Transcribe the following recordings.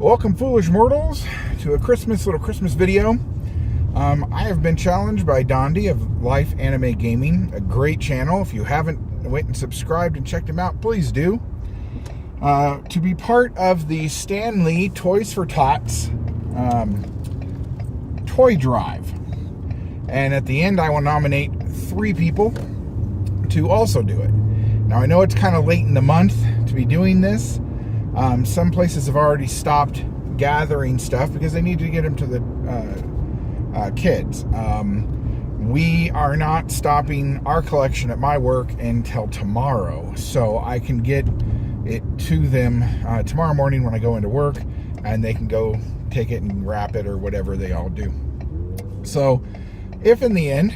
Welcome, foolish mortals, to a little Christmas video. I have been challenged by Dondi of Life Anime Gaming, a great channel. If you haven't went and subscribed and checked him out, please do. To be part of the Stan Lee Toys for Tots toy drive. And at the end, I will nominate 3 people to also do it. Now, I know it's kind of late in the month to be doing this. Some places have already stopped gathering stuff because they need to get them to the kids. We are not stopping our collection at my work until tomorrow, so I can get it to them tomorrow morning when I go into work, and they can go take it and wrap it or whatever they all do. So if in the end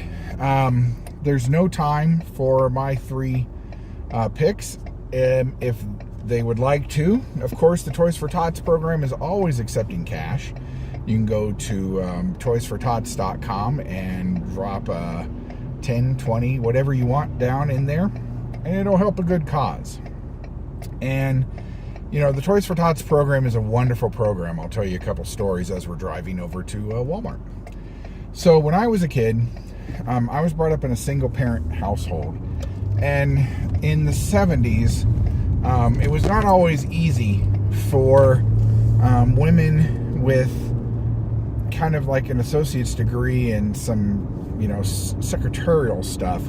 there's no time for my 3 picks, if they would like to, of course, the Toys for Tots program is always accepting cash. You can go to toysfortots.com and drop 10, 20, whatever you want down in there, and it'll help a good cause. And you know, the Toys for Tots program is a wonderful program. I'll tell you a couple stories as we're driving over to Walmart. So when I was a kid, I was brought up in a single parent household, and in the 70s, it was not always easy for women with kind of like an associate's degree and some, you know, secretarial stuff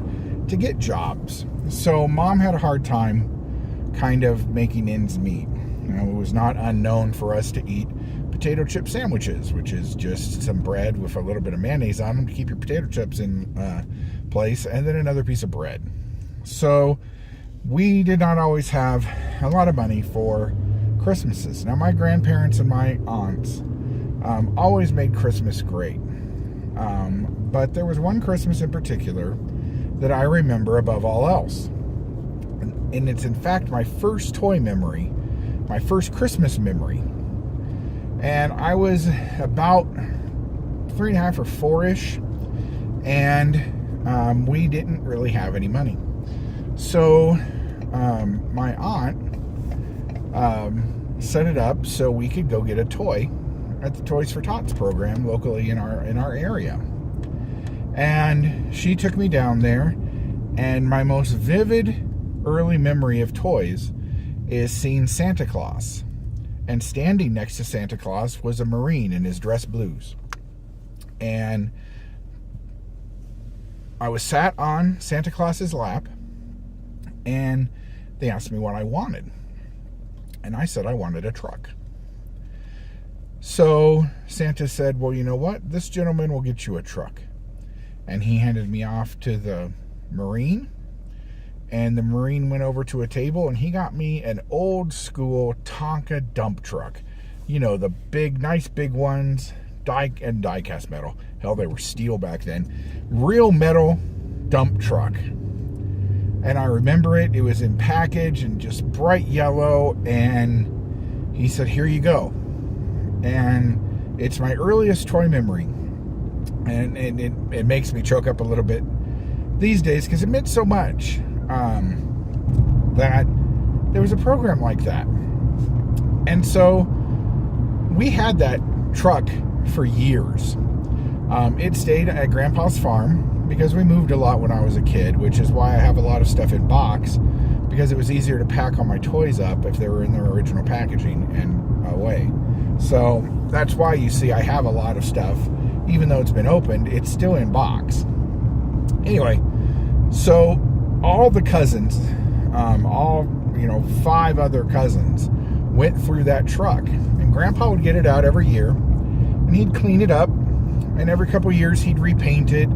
to get jobs. So mom had a hard time kind of making ends meet. You know, it was not unknown for us to eat potato chip sandwiches, which is just some bread with a little bit of mayonnaise on them to keep your potato chips in place, and then another piece of bread. So we did not always have a lot of money for Christmases. Now, my grandparents and my aunts always made Christmas great. But there was one Christmas in particular that I remember above all else. And it's in fact my first toy memory, my first Christmas memory. And I was about 3.5 or 4-ish, and we didn't really have any money. So my aunt set it up so we could go get a toy at the Toys for Tots program locally in our area. And she took me down there, and my most vivid early memory of toys is seeing Santa Claus. And standing next to Santa Claus was a Marine in his dress blues. And I was sat on Santa Claus's lap, and they asked me what I wanted. And I said I wanted a truck. So Santa said, well, you know what? This gentleman will get you a truck. And he handed me off to the Marine. And the Marine went over to a table, and he got me an old school Tonka dump truck. You know, the big, nice big ones, die-cast metal. Hell, they were steel back then. Real metal dump truck. And I remember it. It was in package and just bright yellow. And he said, here you go. And it's my earliest toy memory. And it makes me choke up a little bit these days because it meant so much. That there was a program like that. And so we had that truck for years. It stayed at Grandpa's farm because we moved a lot when I was a kid, which is why I have a lot of stuff in box, because it was easier to pack all my toys up if they were in their original packaging and away. So that's why you see I have a lot of stuff. Even though it's been opened, it's still in box. Anyway, so all the cousins, 5 other cousins, went through that truck. And Grandpa would get it out every year, and he'd clean it up. And every couple of years, he'd repaint it.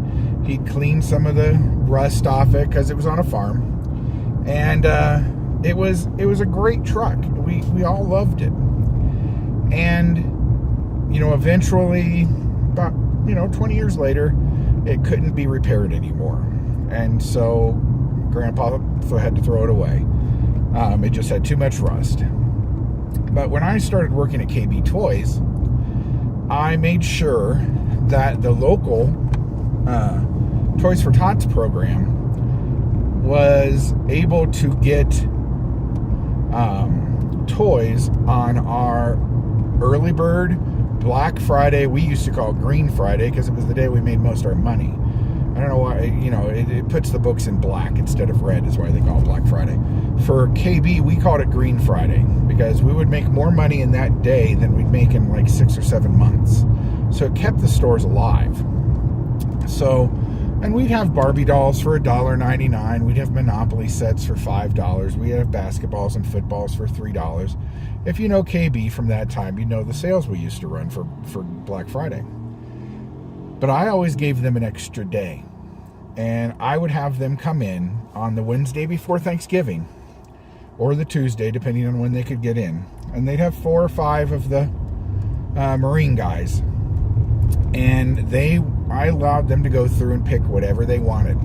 He'd clean some of the rust off it because it was on a farm. And it was a great truck. We all loved it. And, eventually, about, 20 years later, it couldn't be repaired anymore. And so Grandpa had to throw it away. It just had too much rust. But when I started working at KB Toys, I made sure that the local Toys for Tots program was able to get toys on our early bird, Black Friday. We used to call it Green Friday because it was the day we made most of our money. I don't know why, it puts the books in black instead of red is why they call it Black Friday. For KB, we called it Green Friday because we would make more money in that day than we'd make in like 6 or 7 months. So it kept the stores alive. So, and we'd have Barbie dolls for $1.99. We'd have Monopoly sets for $5. We'd have basketballs and footballs for $3. If you know KB from that time, you know the sales we used to run for Black Friday. But I always gave them an extra day. And I would have them come in on the Wednesday before Thanksgiving or the Tuesday, depending on when they could get in. And they'd have 4 or 5 of the Marine guys. And I allowed them to go through and pick whatever they wanted.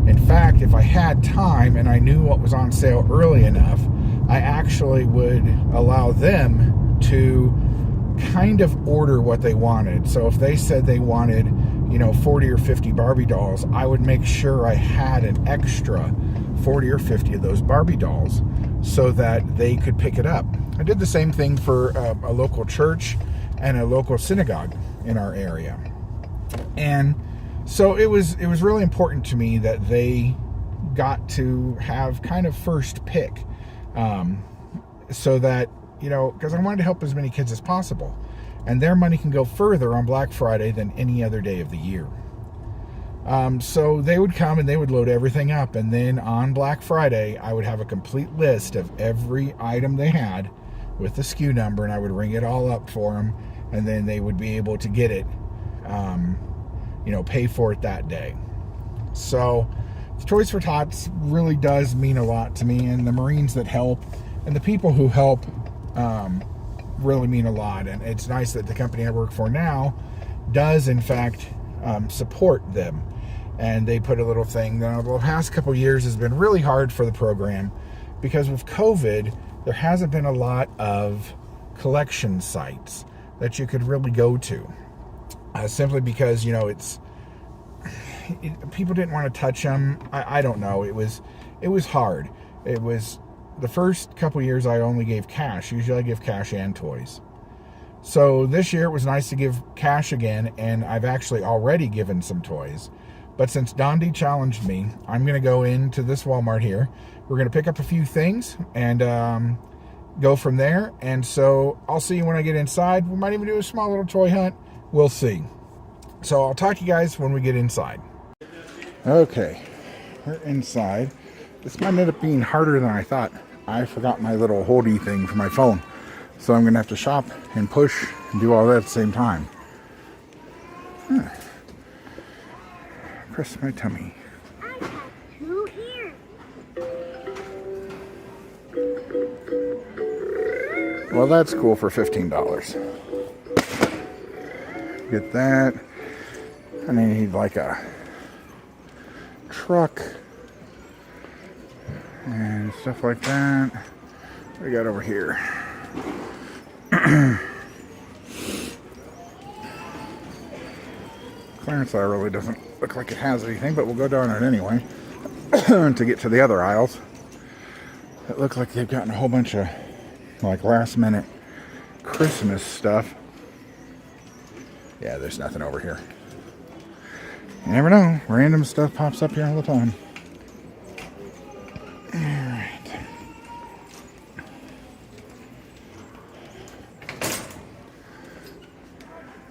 In fact, if I had time and I knew what was on sale early enough, I actually would allow them to kind of order what they wanted. So if they said they wanted, 40 or 50 Barbie dolls, I would make sure I had an extra 40 or 50 of those Barbie dolls so that they could pick it up. I did the same thing for a local church and a local synagogue in our area. And so it was really important to me that they got to have kind of first pick, so that, because I wanted to help as many kids as possible. And their money can go further on Black Friday than any other day of the year. So they would come and they would load everything up. And then on Black Friday, I would have a complete list of every item they had with the SKU number, and I would ring it all up for them. And then they would be able to get it, pay for it that day. So the Toys for Tots really does mean a lot to me, and the Marines that help and the people who help really mean a lot. And it's nice that the company I work for now does in fact support them. And they put a little thing. Now, the past couple years has been really hard for the program because with COVID, there hasn't been a lot of collection sites that you could really go to. Simply because, people didn't want to touch them. I don't know. It was hard. It was the first couple years I only gave cash. Usually I give cash and toys. So this year it was nice to give cash again, and I've actually already given some toys. But since Dondi challenged me, I'm going to go into this Walmart here. We're going to pick up a few things and go from there. And so I'll see you when I get inside. We might even do a small little toy hunt. We'll see. So I'll talk to you guys when we get inside. Okay, we're inside. This might end up being harder than I thought. I forgot my little holdy thing for my phone. So I'm going to have to shop and push and do all that at the same time. Press my tummy. I have 2 here. Well, that's cool for $15. Get that. And I need like a truck and stuff like that. What do we got over here? Clearance aisle really doesn't look like it has anything, but we'll go down it anyway to get to the other aisles. It looks like they've gotten a whole bunch of like last minute Christmas stuff. Yeah, there's nothing over here. You never know. Random stuff pops up here all the time. Alright.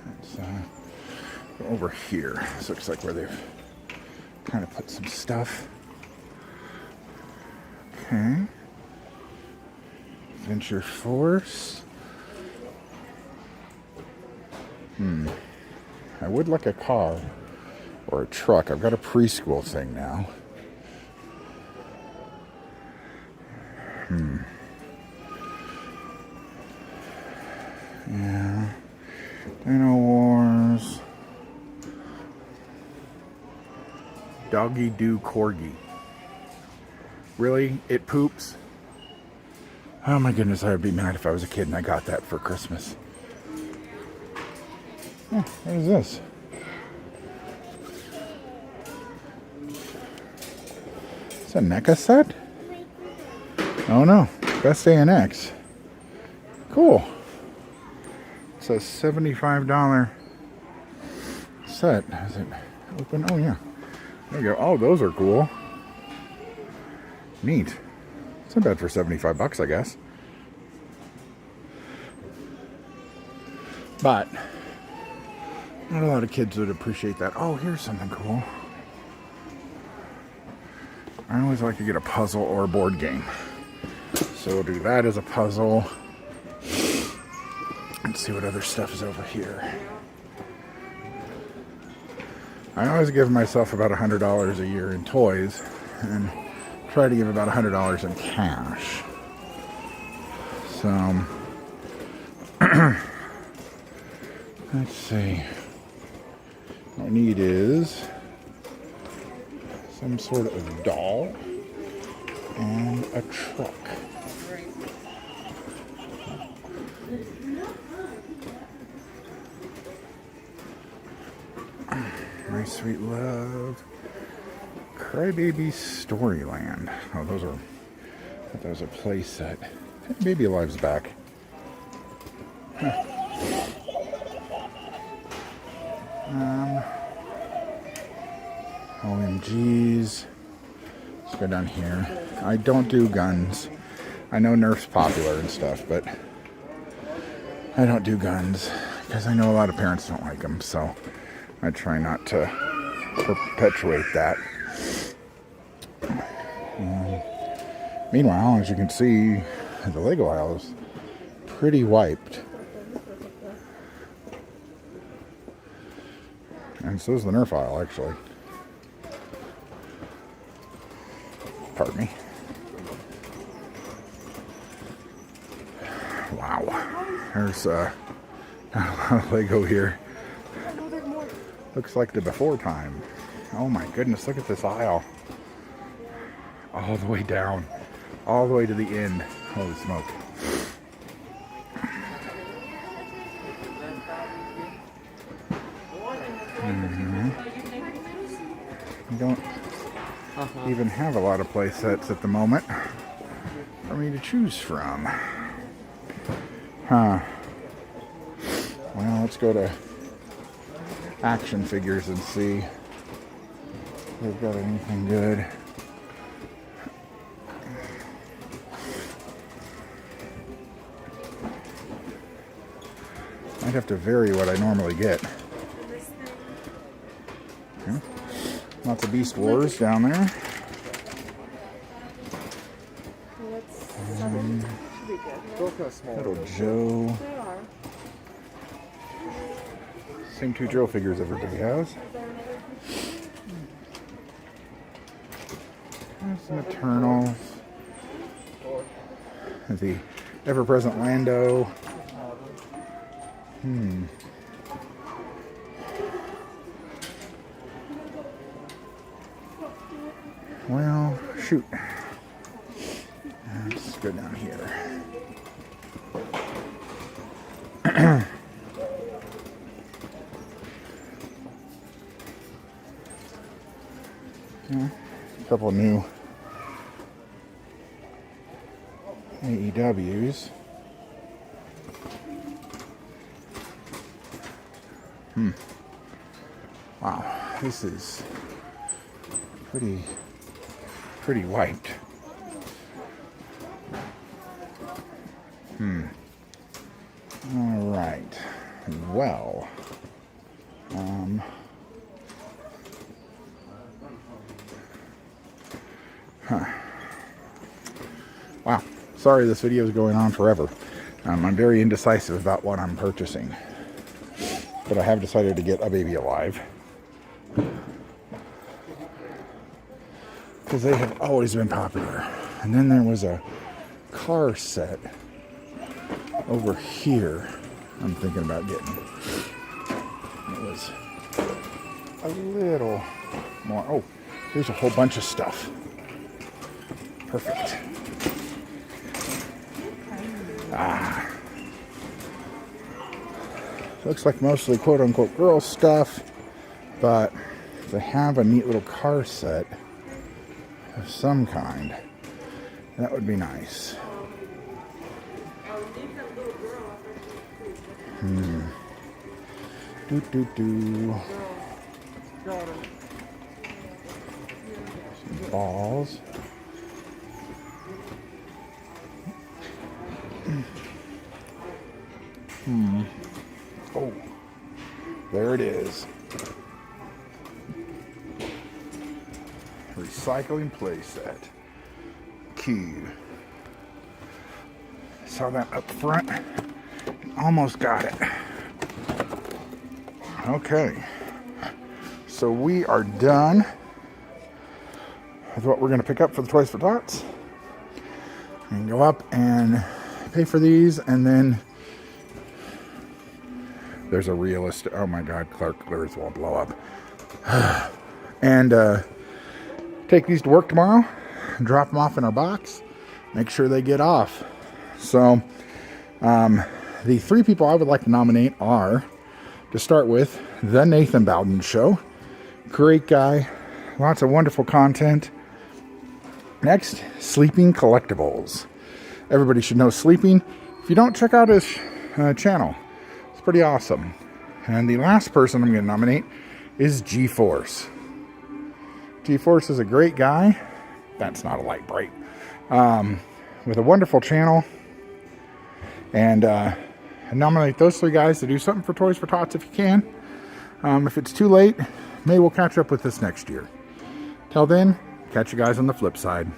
Let's go over here. This looks like where they've kind of put some stuff. Okay. Adventure Force. I would like a car or a truck. I've got a preschool thing now. Yeah. Dino Wars. Doggy Doo Corgi. Really? It poops? Oh my goodness, I would be mad if I was a kid and I got that for Christmas. Oh, what is this? Is that a NECA set? Oh no, Best ANX. Cool. It's a $75 set. Is it open? Oh yeah. There you go. Oh, those are cool. Neat. It's not bad for 75 bucks, I guess. But not a lot of kids would appreciate that. Oh, here's something cool. I always like to get a puzzle or a board game. So we'll do that as a puzzle. Let's see what other stuff is over here. I always give myself about $100 a year in toys and try to give about $100 in cash. So, let's see. What I need is some sort of doll and a truck. My Sweet Love. Crybaby Storyland. Oh, those are. I thought that was a play set. Baby Alive's back. Huh. OMGs. Let's go down here. I don't do guns. I know Nerf's popular and stuff, but I don't do guns because I know a lot of parents don't like them, so I try not to perpetuate that. Meanwhile, as you can see, the Lego aisle is pretty wiped. And so is the Nerf aisle, actually. Pardon me. Wow. There's not a lot of Lego here. Looks like the before time. Oh my goodness, look at this aisle. All the way down. All the way to the end. Holy smoke. You don't even have a lot of play sets at the moment for me to choose from. Huh. Well, let's go to action figures and see if they've got anything good. I'd have to vary what I normally get. Okay. Lots of Beast Wars down there. Little Joe. Same two Joe figures everybody has. There's some Eternals. The ever-present Lando. Well, shoot. Let's go down here. A couple new AEWs. Wow, this is pretty wiped. All right. Well, wow. Sorry this video is going on forever. I'm very indecisive about what I'm purchasing. But I have decided to get a Baby Alive. Because they have always been popular. And then there was a car set over here I'm thinking about getting. It was a little more. Oh, here's a whole bunch of stuff. Perfect. Looks like mostly quote-unquote girl stuff, but they have a neat little car set of some kind. That would be nice. Do. Some balls. Oh, there it is. Recycling playset. Key. Saw that up front. Almost got it. Okay. So we are done with what we're going to pick up for the Toys for Tots. And go up and pay for these, and then there's a realistic, oh my God, Clark's won't blow up. And take these to work tomorrow, drop them off in our box, make sure they get off. So the three people I would like to nominate are, to start with, the Nathan Bowden Show. Great guy, lots of wonderful content. Next, Sleeping Collectibles. Everybody should know Sleeping. If you don't, check out his channel. It's pretty awesome. And the last person I'm going to nominate is G-Force. G-Force is a great guy. That's not a light bright. With a wonderful channel. And I nominate those three guys to do something for Toys for Tots if you can. If it's too late, maybe we'll catch up with this next year. Till then, catch you guys on the flip side.